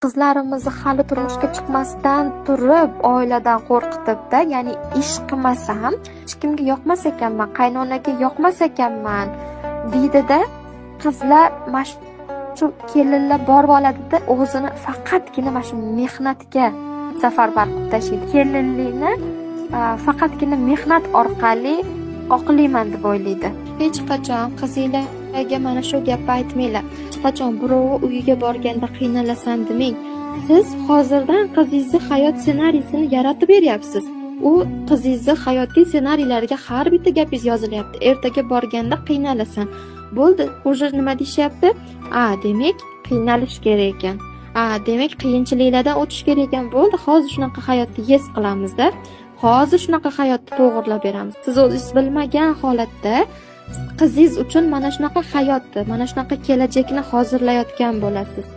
qizlarimizni hali turmushga chiqmasdan turib oiladan qo'rqitibda, ya'ni ish qilmasam hech kimga yoqmas ekanman, qaynonaga yoqmas ekanman deydida, qizlar shu kelinlar borib oladida, o'zini faqatgina mana shu mehnatga safarbar qilib tashlaydi. Kelinlikni faqatgina mehnat orqali oqlayman deb o'ylaydi. Hech qachon qizinglarga mana shu gapni aytmanglar. Hech qachon birovi uyiga borganda qiynalasan demang. Siz hozirdan qizingizni hayot ssenariysini yaratib beryapsiz. U qizingizni hayotga ssenariylariga har bitta gapingiz yozilyapti. Ertaga borganda qiynalasan. Bo'ldi, o'sha nima deyapti? Demak, qiynalish kerak ekan. Demak, qiyinchiliklardan o'tish kerak ekan. Bo'ldi, hozir shunaqa hayotni yes qilamiz-da. Hozir shunaqa hayotni to'g'irlab beramiz. Siz o'zingiz bilmagan holatda qizingiz uchun mana shunaqa hayotni, mana shunaqa kelajakni hozirlayotgan bo'lasiz.